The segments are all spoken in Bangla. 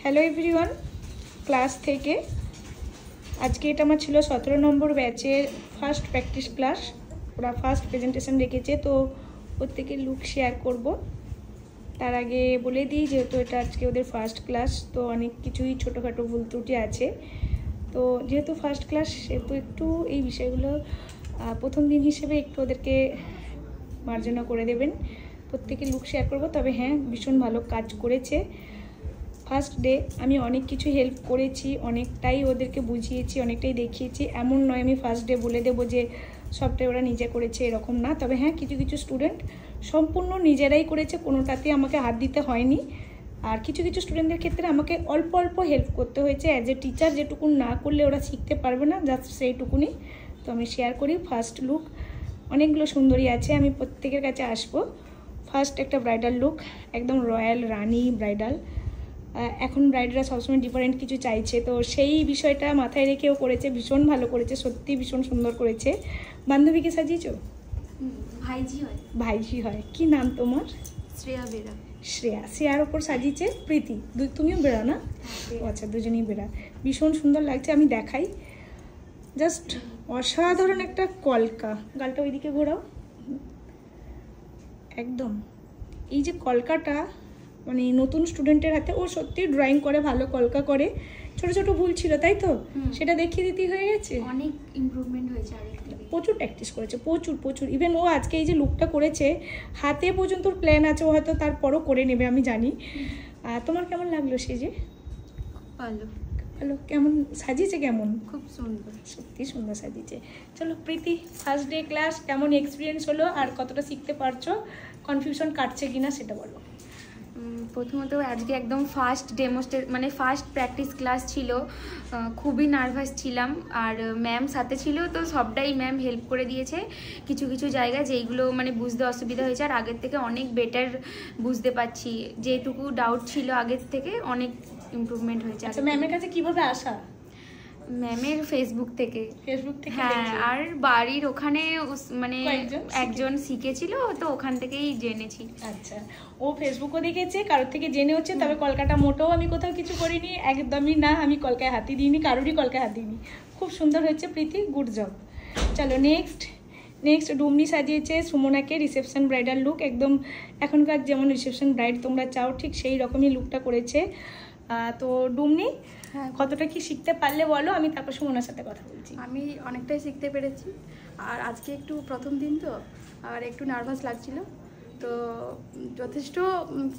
হ্যালো এভরিওয়ান, ক্লাস থেকে আজকে এটা আমার ছিল 17 নম্বর ব্যাচের ফার্স্ট প্র্যাকটিস ক্লাস। ওরা ফার্স্ট প্রেজেন্টেশন রেখেছে, তো প্রত্যেকের লুক শেয়ার করব। তার আগে বলে দিই, যেহেতু এটা আজকে ওদের ফার্স্ট ক্লাস, তো অনেক কিছুই ছোটোখাটো ভুল ত্রুটি আছে। তো যেহেতু ফার্স্ট ক্লাস, সেহেতু একটু এই বিষয়গুলো প্রথম দিন হিসেবে একটু ওদেরকে মার্জনা করে দেবেন। প্রত্যেকের লুক শেয়ার করব। তবে হ্যাঁ, ভীষণ ভালো কাজ করেছে। ফার্স্ট ডে আমি অনেক কিছু হেল্প করেছি, অনেকটাই ওদেরকে বুঝিয়েছি, অনেকটাই দেখিয়েছি। এমন নয় আমি ফার্স্ট ডে বলে দেবো যে সবটাই ওরা নিজে করেছে, এরকম না। তবে হ্যাঁ, কিছু কিছু স্টুডেন্ট সম্পূর্ণ নিজেরাই করেছে, কোনোটাতে আমাকে হাত দিতে হয়নি। আর কিছু কিছু স্টুডেন্টদের ক্ষেত্রে আমাকে অল্প অল্প হেল্প করতে হয়েছে। অ্যাজ এ টিচার যেটুকুন না করলে ওরা শিখতে পারবে না, জাস্ট সেইটুকুনি। তো আমি শেয়ার করি। ফার্স্ট লুক অনেকগুলো সুন্দরী আছে, আমি প্রত্যেকের কাছে আসবো। ফার্স্ট একটা ব্রাইডাল লুক, একদম রয়্যাল রানি ব্রাইডাল। এখন ব্রাইডরা সবসময় ডিফারেন্ট কিছু চাইছে, তো সেই বিষয়টা মাথায় রেখেও করেছে, ভীষণ ভালো করেছে, সত্যি ভীষণ সুন্দর করেছে। বান্ধবীকে সাজিয়েছো? ভাইজি হয়। ভাইজি হয়। কি নাম তোমার? শ্রেয়া বেরা। শ্রেয়া। শ্রেয়ার ওপর সাজিয়েছে প্রীতি। তুমিও বেরা না? আচ্ছা, দুজনেই বেরা। ভীষণ সুন্দর লাগছে, আমি দেখাই। জাস্ট অসাধারণ একটা কলকা। গালটা ওইদিকে ঘোরাও। একদম এই যে কলকাটা, মানে নতুন স্টুডেন্টের হাতে, ও সত্যি ড্রয়িং করে, ভালো কলকা করে। ছোট ছোট ভুল ছিল, তাই তো? সেটা দেখিয়ে দিতেই হয়ে গেছে। অনেক ইমপ্রুভমেন্ট হয়েছে আগের থেকে। প্রচুর প্র্যাকটিস করেছে, প্রচুর প্রচুর। ইভেন ও আজকে এই যে লুকটা করেছে, হাতে পর্যন্ত প্ল্যান আছে, ও হয়তো তারপরও করে নেবে, আমি জানি। তোমার কেমন লাগলো সেজে? ভালো। ভালো? কেমন সাজিয়েছে? কেমন? খুব সুন্দর, সত্যি সুন্দর সাজিয়েছে। চলো প্রীতি, ফার্স্ট ডে ক্লাস কেমন এক্সপিরিয়েন্স হলো, আর কতটা শিখতে পারছো, কনফিউশন কাটছে কিনা সেটা বলো। প্রথমত আজকে একদম ফার্স্ট মানে ফার্স্ট প্র্যাকটিস ক্লাস ছিল। খুবই নার্ভাস ছিলাম, আর ম্যাম সাথে ছিল, তো সবটাই ম্যাম হেল্প করে দিয়েছে। কিছু কিছু জায়গা যেইগুলো মানে বুঝতে অসুবিধা হয়েছে, আর আগের থেকে অনেক বেটার বুঝতে পারছি। যেটুকু ডাউট ছিল আগের থেকে অনেক ইমপ্রুভমেন্ট হয়েছে। আচ্ছা, ম্যামের কাছে কিভাবে আসা? ম্যামের ফেসবুক থেকে। হ্যাঁ, আর বাড়ির ওখানে মানে একজন শিখেছিল, তো ওখান থেকেই জেনেছি। আচ্ছা, ও ফেসবুকও দেখেছে, কারোর থেকে জেনে হচ্ছে। তবে কলকাতা মোটেও আমি কোথাও কিছু করিনি, একদমই না। আমি কলকায় হাতই দিইনি, কারোরই কলকায় হাত দিইনি। খুব সুন্দর হয়েছে প্রীতি, গুড জব। চলো নেক্সট ডুমনি সাজিয়েছে সুমনাকে রিসেপশন ব্রাইডাল লুক। একদম এখনকার যেমন রিসেপশন ব্রাইড তোমরা চাও, ঠিক সেই রকমই লুকটা করেছে। তো ডুমনি, কতটা কি শিখতে পারলে বলো, আমি তারপর সুমনার সাথে কথা বলছি। আমি অনেকটাই শিখতে পেরেছি, আর আজকে একটু প্রথম দিন তো, আর একটু নার্ভাস লাগছিল, তো যথেষ্ট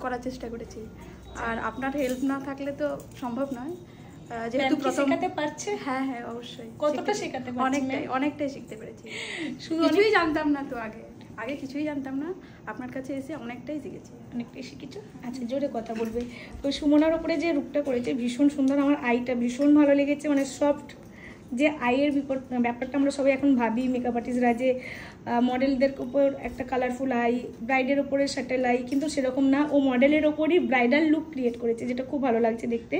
করার চেষ্টা করেছি। আর আপনার হেল্প না থাকলে তো সম্ভব নয়, যেহেতু শেখাতে পারছে। হ্যাঁ, অবশ্যই। কতটা শেখাতে পারছে? অনেকটাই শিখতে পেরেছি। কিছুই জানতাম না তো, আগে কিছুই জানতাম না। আপনার কাছে এসে অনেকটাই শিখেছি। অনেকটাই শিখেছো? আচ্ছা, জোরে কথা বলবে। তো সুমনার ওপরে যে রূপটা করেছে ভীষণ সুন্দর, আমার আইটা ভীষণ ভালো লেগেছে। মানে সফট যে আইয়ের ব্যাপারটা আমরা সবাই এখন ভাবি, মেকআপ আর্টিস্টরা যে মডেলদের উপর একটা কালারফুল আই, ব্রাইডের ওপরে শাটেল আই, কিন্তু সেরকম না। ও মডেলের ওপরই ব্রাইডাল লুক ক্রিয়েট করেছে, যেটা খুব ভালো লাগছে দেখতে।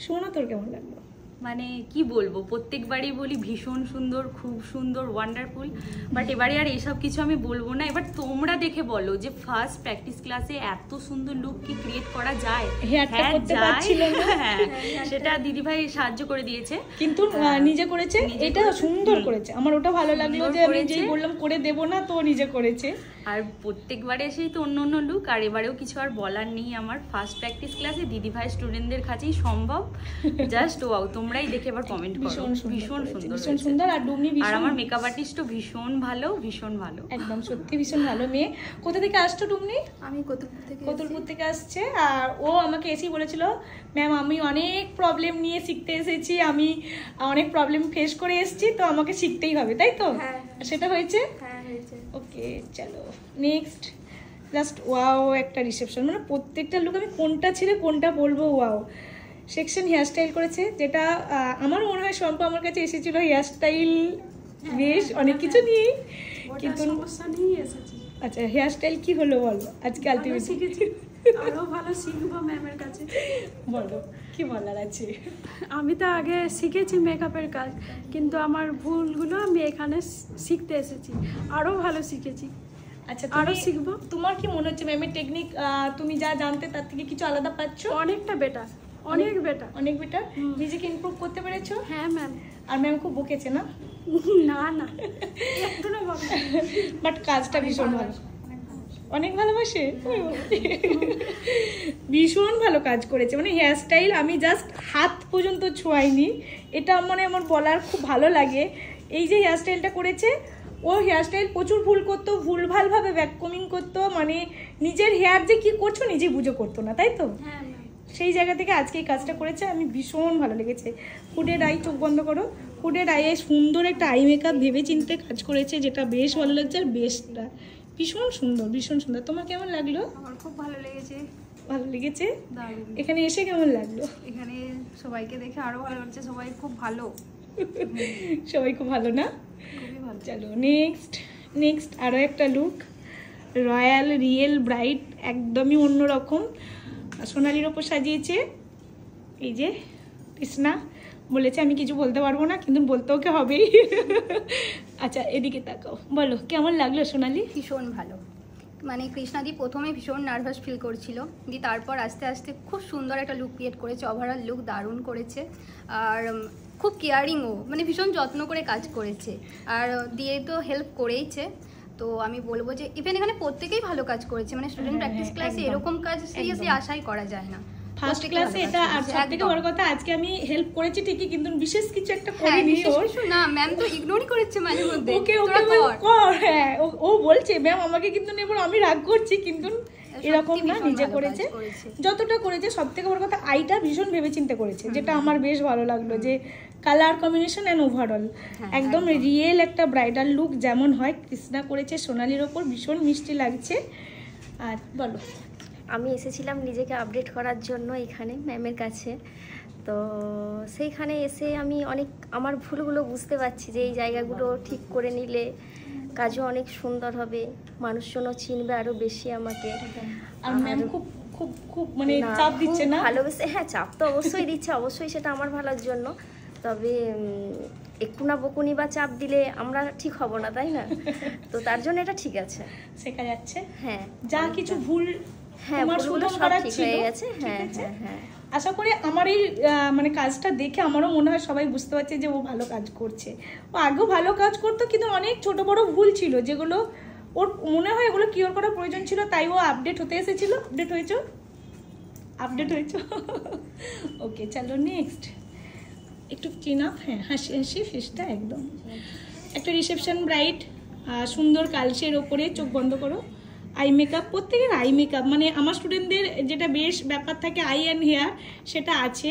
সুমনা, তোর কেমন লাগলো? মানে কি বলবো, প্রত্যেকবারই বলি ভীষণ সুন্দর, খুব সুন্দর, ওয়ান্ডারফুল। বাট এবারে আর এইসব কিছু আমি বলবো না। এবার তোমরা দেখে বলো যে ফার্স্ট প্র্যাকটিস ক্লাসে এত সুন্দর লুক কি ক্রিয়েট করা যায়? হ্যাঁ, সেটা দিদিভাই সাহায্য করে দিয়েছে, কিন্তু নিজে করেছে, এটা সুন্দর করেছে। আমার ওটা ভালো লাগলো যে আমি যেই বললাম করে দেবো না, তো নিজে করেছে। আর প্রত্যেকবারে এসেই তো অন্য অন্য লুক, আর এবারেও কিছু আর বলার নেই। আমার ফার্স্ট প্র্যাকটিস ক্লাসে দিদিভাই স্টুডেন্টদের কাছেই সম্ভব। জাস্ট ওয়াও, তোমরাই দেখে এবার কমেন্ট করো। ভীষণ সুন্দর। আর ডুমনি, আর আমার মেকআপ আর্টিস্টও ভীষণ ভালো। একদম সত্যি ভীষণ ভালো মেয়ে। কোথা থেকে আসছো ডুমনি? আমি কতুলপুর থেকে আসছে। আর ও আমাকে এসেই বলেছিল, ম্যাম আমি অনেক প্রবলেম নিয়ে শিখতে এসেছি, আমি অনেক প্রবলেম ফেস করে এসেছি, তো আমাকে শিখতেই হবে, তাই তো? সেটা হয়েছে? ওকে, চলো নেক্সট। জাস্ট ওয়াও একটা রিসেপশন, মানে প্রত্যেকটা লুক আমি কোনটা ছেড়ে কোনটা বলবো। ওয়াও। সেকশন হেয়ারস্টাইল করেছে, যেটা আমার মনে হয় শম্পা আমার কাছে এসেছিল হেয়ারস্টাইল বেশ অনেক কিছু নিয়েই, কিন্তু সমস্যা নেই এসেছি। আচ্ছা, হেয়ারস্টাইল কি হলো বলো আজকে? আলটিমেট শিখেছি, আরো ভালো শিখবো ম্যামের কাছে। বলো কি বলার আছে? আমি তো আগে শিখেছি মেকআপের কাজ, কিন্তু আমার ভুলগুলো আমি এখানে শিখতে এসেছি, আরো ভালো শিখেছি। আচ্ছা, আরো শিখবো। তোমার কি মনে হচ্ছে ম্যামের টেকনিক তুমি যা জানতে তার থেকে কিছু আলাদা পাচ্ছ? অনেকটা বেটার। অনেক বেটার। অনেক বেটার। নিজেকে ইমপ্রুভ করতে পেরেছো? হ্যাঁ ম্যাম। আর ম্যাম খুব বকেছে না? না না, একটু না বাবা, বাট কাজটা ভীষণ ভালো, অনেক ভালোবাসে, ভীষণ ভালো কাজ করেছে। মানে হেয়ার স্টাইল আমি জাস্ট হাত পর্যন্ত ছোঁয়াইনি, এটা মানে আমার বলার খুব ভালো লাগে। এই যে হেয়ার স্টাইলটা করেছে, ও হেয়ার স্টাইল প্রচুর ভুল করতো, ভুলভালভাবে ব্যাককমিং করতো, মানে নিজের হেয়ার যে কি করছো নিজে বুঝে করতো না, তাই তো? সেই জায়গা থেকে আজকে এই কাজটা করেছে, আমি ভীষণ ভালো লেগেছে। হুডেড আই, চোখ বন্ধ করো। হুডেড আইয়ে সুন্দর একটা আই মেকআপ ভেবে চিনতে কাজ করেছে, যেটা বেশ ভালো লাগছে। আর বেশটা ভীষণ সুন্দর, ভীষণ সুন্দর। তোমার কেমন লাগলো? আমার খুব ভালো লেগেছে। ভালো লেগেছে? দারুণ। এখানে এসে কেমন লাগলো? এখানে সবাইকে দেখে আরো ভালো লাগছে, সবাই খুব ভালো। সবাই খুব ভালো না? খুবই ভালো। চলো নেক্সট আরও একটা লুক, রয়্যাল রিয়েল ব্রাইট, একদমই অন্যরকম। সোনালির ওপর সাজিয়েছে এই যে কৃষ্ণা। বলেছে আমি কিছু বলতে পারবো না, কিন্তু বলতে ওকে হবেই। আচ্ছা এদিকে তাকাও, বলো কেমন লাগলো সোনালি? ভীষণ ভালো। মানে কৃষ্ণাদি প্রথমে ভীষণ নার্ভাস ফিল করছিল, দিয়ে তারপর আস্তে আস্তে খুব সুন্দর একটা লুক ক্রিয়েট করেছে। ওভারঅল লুক দারুণ করেছে, আর খুব কেয়ারিংও, মানে ভীষণ যত্ন করে কাজ করেছে, আর দিয়ে তো হেল্প করেইছে। তো আমি বলবো যে ইভেন এখানে প্রত্যেকেই ভালো কাজ করেছে, মানে স্টুডেন্ট প্র্যাকটিস ক্লাসে এরকম কাজ সিরিয়াসলি আশাই করা যায় না। ফার্স্ট ক্লাসে এটা। আর সবথেকে বড় কথা, আজকে আমি হেল্প করেছি ঠিকই, কিন্তু বিশেষ কিছু একটা করিনি। না ম্যাম তো ইগনোরই করেছে মাঝে মধ্যে। ওকে কর, হ্যাঁ ও বলছে ম্যাম আমাকে কিন্তু নেব, আমি রাগ করছি, কিন্তু এরকম না, নিজে করেছে যতটা করেছে। সবথেকে বড় কথা আইটা ভীষণ ভেবেচিন্তে করেছে, যেটা আমার বেশ ভালো লাগলো, যে কালার কম্বিনেশন অ্যান্ড ওভারঅল একদম রিয়েল একটা ব্রাইডাল লুক যেমন হয় কৃষ্ণা করেছে সোনালির ওপর, ভীষণ মিষ্টি লাগছে। আর বলো। আমি এসেছিলাম নিজেকে আপডেট করার জন্য এখানে ম্যামের কাছে, তো সেইখানে এসে আমি অনেক আমার ভুলগুলো বুঝতে পারছি, যে এই জায়গাগুলো ঠিক করে নিলে কাজও অনেক সুন্দর হবে, মানুষজনও চিনবে আরও বেশি আমাকে। আর ম্যাম খুব খুব খুব মানে চাপ দিচ্ছে না? ভালোবেসে, হ্যাঁ চাপ তো অবশ্যই দিচ্ছে, অবশ্যই সেটা আমার ভালোর জন্য। তবে একটু না বকুনি বা চাপ দিলে আমরা ঠিক হব না, তাই না? তো তার জন্য এটা ঠিক আছে, শেখা যাচ্ছে। হ্যাঁ যা কিছু ভুল তোমার ভুলগুলো শুধু সব করার ঠিক ছিল, হয়ে গেছে। হ্যাঁ হ্যাঁ হ্যাঁ, আশা করি আমার এই মানে কাজটা দেখে আমারও মনে হয় সবাই বুঝতে পারছে যে ও ভালো কাজ করছে। ও আগেও ভালো কাজ করতো, কিন্তু অনেক ছোট বড় ভুল ছিল যেগুলো ওর মনে হয় এগুলো কিওর করার প্রয়োজন ছিল, তাই ও আপডেট হতে এসেছিল। আপডেট হয়েছো? ওকে চলো নেক্সট। একটু চিন আপ, হ্যাঁ হাসি হাসি ফেসটা একদম একটা রিসেপশন ব্রাইট, সুন্দর কালচের ওপরে, চোখ বন্ধ করো। আই মেকআপ, প্রত্যেকের আই মেকআপ, মানে আমার স্টুডেন্টদের যেটা বেশ ব্যাপার থাকে আই অ্যান্ড হেয়ার, সেটা আছে,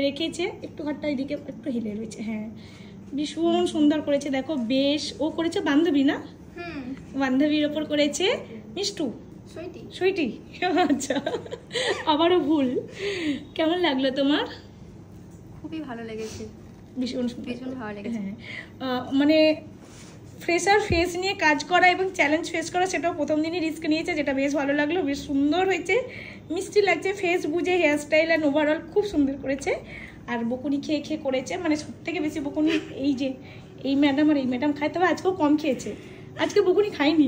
রেখেছে। একটু ঘরটা এদিকে একটু হিলে রয়েছে, হ্যাঁ ভীষণ সুন্দর করেছে। দেখো বেশ, ও করেছে বান্ধবী না? বান্ধবীর ওপর করেছে মিষ্টু, সুইটি। আচ্ছা আবারও ভুল। কেমন লাগলো তোমার? খুবই ভালো লেগেছে, ভীষণ ভীষণ ভালো লেগেছে। হ্যাঁ মানে ফ্রেশার ফেস নিয়ে কাজ করা এবং চ্যালেঞ্জ ফেস করা, সেটাও প্রথম দিনই রিস্ক নিয়েছে, যেটা বেশ ভালো লাগলো। বেশ সুন্দর হয়েছে, মিষ্টি লাগছে, ফেস বুঝে হেয়ার স্টাইল অ্যান্ড ওভারঅল খুব সুন্দর করেছে। আর বকুনি খেয়ে খেয়ে করেছে, মানে সব থেকে বেশি বকুনি এই যে এই ম্যাডাম আর এই ম্যাডাম খায়, তবে আজকেও কম খেয়েছে, আজকে বকুনি খাইনি,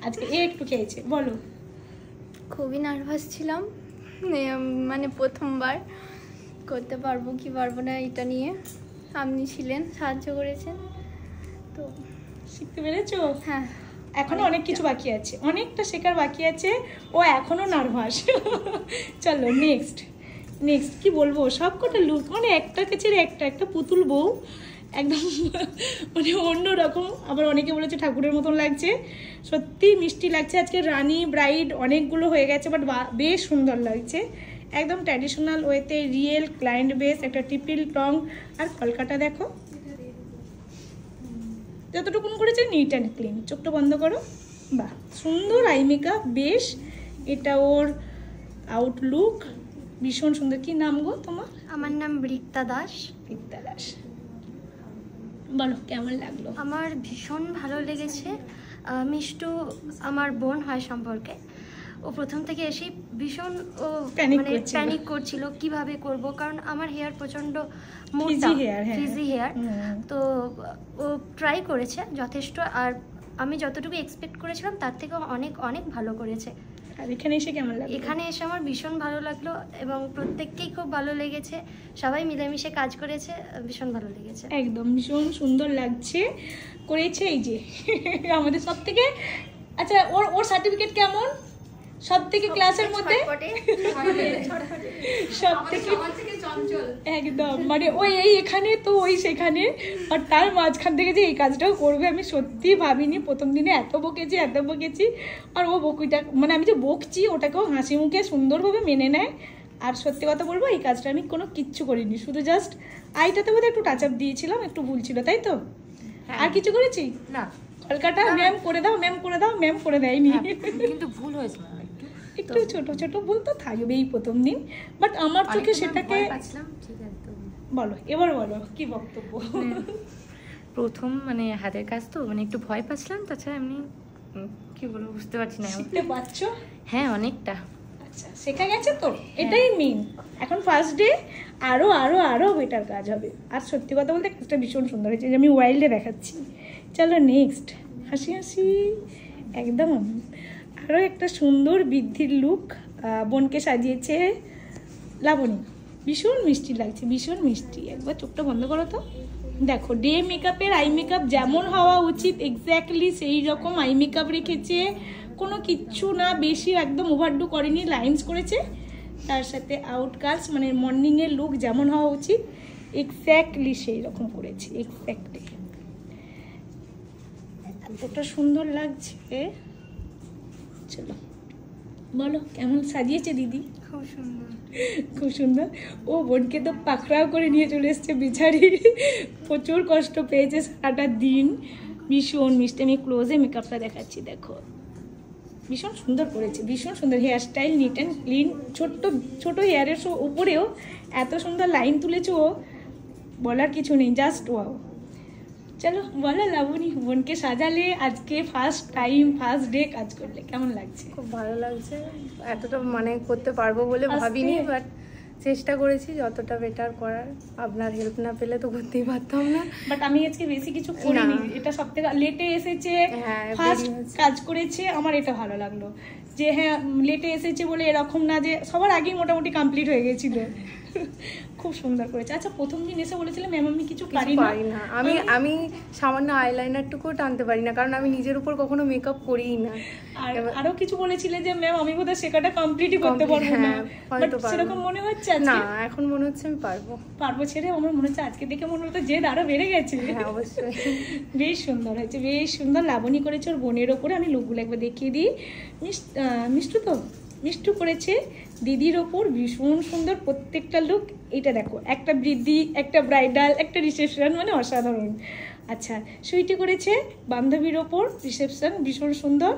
আজকে একটু খেয়েছে। বলো। খুবই নার্ভাস ছিলাম, মানে প্রথমবার করতে পারবো কি পারবো না এটা নিয়ে। আপনি ছিলেন, সাহায্য করেছেন, তো শিখতে পেরেছো? হ্যাঁ, এখনো অনেক কিছু বাকি আছে, অনেকটা শেখার বাকি আছে, ও এখনো নার্ভাস। চলো নেক্সট কি বলবো, সব কটা লুক মানে একটাকে ছেড়ে একটা পুতুল বউ, একদম মানে অন্যরকম। আবার অনেকে বলেছে ঠাকুরের মতন লাগছে, সত্যি মিষ্টি লাগছে। আজকে রানী ব্রাইড অনেকগুলো হয়ে গেছে, বাট বেশ সুন্দর লাগছে, একদম ট্র্যাডিশনাল ওয়েতে, রিয়েল ক্লায়েন্ট বেস, একটা টিপিল টং। আর কলকাতা দেখো যতটুকুন করেছে, নিট অ্যান্ড ক্লিন। চোখটা বন্ধ করো, বাহ সুন্দর আই মেকআপ, বেশ। এটা ওর আউটলুক, ভীষণ সুন্দর। কি নাম গো তোমার? আমার নাম বৃত্তা দাস। বলো কেমন লাগলো? আমার ভীষণ ভালো লেগেছে। মিষ্টু আমার বোন হয় সম্পর্কে, ও প্রথম থেকে এসেই ভীষণ ও মানে প্যানিক করছিল কিভাবে করব, কারণ আমার হেয়ার প্রচণ্ড মোটা, ফ্রিজি হেয়ার। তো ও ট্রাই করেছে যথেষ্ট, আর আমি যতটুকু এক্সপেক্ট করেছিলাম তার থেকেও অনেক অনেক ভালো করেছে। আর এখানে এসে কেমন লাগলো? এখানে এসে আমার ভীষণ ভালো লাগলো এবং প্রত্যেককেই খুব ভালো লেগেছে, সবাই মিলেমিশে কাজ করেছে, ভীষণ ভালো লেগেছে। একদম ভীষণ সুন্দর লাগছে করেছে। এই যে আমাদের সব থেকে, আচ্ছা ওর সার্টিফিকেট কেমন সব থেকে ক্লাসের মধ্যে? সব থেকে একদম মানে ওই এই এখানে তো ওই সেখানে, আর তার মাঝখান থেকে যে এই কাজটাও করবে আমি সত্যি ভাবিনি। প্রথম দিনে এত বকেছি আর ও বকুইটা মানে আমি যে বকছি ওটাকেও হাসি মুখে সুন্দরভাবে মেনে নেয়। আর সত্যি কথা বলবো এই কাজটা আমি কোনো কিচ্ছু করিনি, শুধু জাস্ট আইটাতে বোধহয় একটু টাচ আপ দিয়েছিলাম, একটু ভুল ছিল তাই তো? আর কিছু করেছি না, কলকাতা ম্যাম করে দাও ম্যাম করে দাও, ম্যাম করে দেয়নি, কিন্তু ভুল হয়েছে একটু ছোট ছোট ভুল তো থাকবেই প্রথম দিন, বাট আমার চোখে সেটাকে বলো। এবার বলো কি বক্তব্য? প্রথম মানে হাতের কাজ তো মানে একটু ভয় পাচ্ছিলাম, তাছাড়া এমনি কি বলবো বুঝতে পারছি না। শিখতে পারছো? হ্যাঁ অনেকটা। আচ্ছা শেখা গেছে তো, এটাই মেন। এখন ফার্স্ট ডে আরো আরো আরো বেটার কাজ হবে। আর সত্যি কথা বলতে কাজটা ভীষণ সুন্দর হয়েছে, যে আমি ওয়াইল্ডে দেখাচ্ছি। চলো নেক্সট, হাসি হাসি একদম। আরও একটা সুন্দর বৃদ্ধির লুক বোনকে সাজিয়েছে লাবণী, ভীষণ মিষ্টি লাগছে, ভীষণ মিষ্টি। একবার চোখটা বন্ধ করো তো, দেখো ডে মেকআপের আই মেকআপ যেমন হওয়া উচিত এক্স্যাক্টলি সেই রকম আই মেকআপ রেখেছে, কোনো কিচ্ছু না বেশি একদম ওভারডু করেনি, লাইন্স করেছে, তার সাথে আউটকাস্ট মানে মর্নিংয়ের লুক যেমন হওয়া উচিত এক্স্যাক্টলি সেই রকম করেছি, এক্স্যাক্টলি এতটা সুন্দর লাগছে। চলো বলো কেমন সাজিয়েছে দিদি? খুব সুন্দর, খুব সুন্দর। ও বোনকে তো পাকড়াও করে নিয়ে চলে এসছে বেচারি, প্রচুর কষ্ট পেয়েছে সারাটা দিন, ভীষণ মিষ্টি। আমি ক্লোজে মেকআপটা দেখাচ্ছি, দেখো ভীষণ সুন্দর করেছে, ভীষণ সুন্দর hair style, neat and clean. ছোট্ট ছোট হেয়ারের উপরেও এত সুন্দর লাইন তুলেছে, ও বলার কিছু নেই, জাস্ট ওয়াও। চলো বলো লাবণী, বোনকে সাজালে আজকে ফার্স্ট টাইম ফার্স্ট ডে কাজ করলে কেমন লাগছে? খুব ভালো লাগছে, এতটা মানে করতে পারবো বলে ভাবিনি, বাট চেষ্টা করেছি যতটা বেটার করার। আপনার হেল্প না পেলে তো করতেই পারতাম না, বাট আমি আজকে বেশি কিছু করিনি, এটা সবথেকে লেটে এসেছে, ফার্স্ট কাজ করেছে, আমার এটা ভালো লাগলো যে হ্যাঁ লেটে এসেছে বলে এরকম না যে সবার আগেই মোটামুটি কমপ্লিট হয়ে গেছিল। খুব সুন্দর করেছে। আচ্ছা প্রথম দিন এসে বলেছিলাম ম্যাম আমি কিছু পারি না, আমি সামান্য আইলাইনারটুকুও টানতে পারি না, কারণ আমি নিজের উপর কখনো মেকআপ করিই না। আর আরো কিছু বলেছিলে যে ম্যাম আমি বোধহয় শেখাটা কমপ্লিটই করতে পারবো না, বাট সেরকম মনে হচ্ছে না, এখন মনে হচ্ছে আমি পারবো ছেড়ে। আমার মনে হচ্ছে আজকে দেখে মনে হতো জেদ আরো বেড়ে গেছে। হ্যাঁ অবশ্যই। বেশ সুন্দর হয়েছে, বেশ সুন্দর। লাবণী করেছে ওর বোনের ওপরে, আমি লুকগুলো একবার দেখিয়ে দিই। মিষ্টু তো মিষ্টু করেছে দিদির ওপর, ভীষণ সুন্দর প্রত্যেকটা লুক। এটা দেখো, একটা বৃদ্ধি, একটা ব্রাইডাল, একটা রিসেপশন, মানে অসাধারণ। আচ্ছা সুইটি করেছে বান্ধবীর ওপর রিসেপশন, ভীষণ সুন্দর।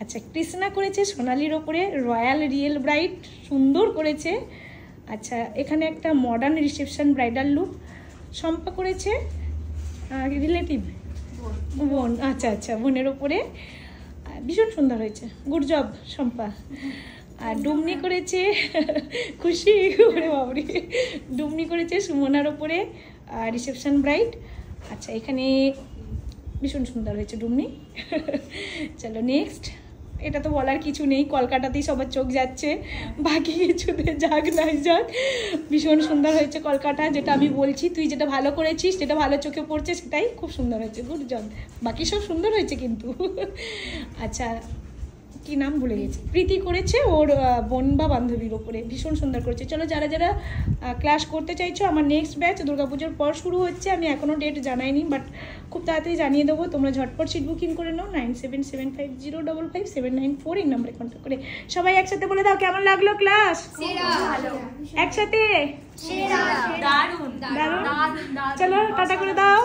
আচ্ছা কৃষ্ণা করেছে সোনালির ওপরে রয়্যাল রিয়েল ব্রাইড, সুন্দর করেছে। আচ্ছা এখানে একটা modern reception bridal look. Shampa করেছে রিলেটিভ বোন, আচ্ছা বোনের ওপরে, ভীষণ সুন্দর হয়েছে, গুড জব শম্পা। আর ডুমনি করেছে খুশি করে বাবরি, ডুমনি করেছে সুমনার ওপরে রিসেপশন ব্রাইড। আচ্ছা এখানে ভীষণ সুন্দর হয়েছে ডুমনি। চলো নেক্সট, এটা তো বলার কিছু নেই, কলকাতাতেই সবার চোখ যাচ্ছে, বাকি কিছুতে যাক নাই যাক, ভীষণ সুন্দর হয়েছে কলকাতা। যেটা আমি বলছি, তুই যেটা ভালো করেছিস, যেটা ভালো চোখে পড়ছে সেটাই খুব সুন্দর হয়েছে, গুড জব। বাকি সব সুন্দর হয়েছে কিন্তু। আচ্ছা কি নাম ভুলে গেছি, প্রীতি করেছে ওর বোন বা বান্ধবীর ওপরে, ভীষণ সুন্দর করেছে। চলো যারা যারা ক্লাস করতে চাইছো, আমার নেক্সট ব্যাচ দুর্গাপুজোর পর শুরু হচ্ছে, আমি এখনও ডেট জানাইনি, বাট খুব তাড়াতাড়ি জানিয়ে দেবো। তোমরা ঝটপট সিট বুকিং করে নাও 9775055794 এই নাম্বারে কন্ট্যাক্ট করে। সবাই একসাথে বলে দাও কেমন লাগলো ক্লাস? একসাথে দারুণ। চলো টাটা করে দাও।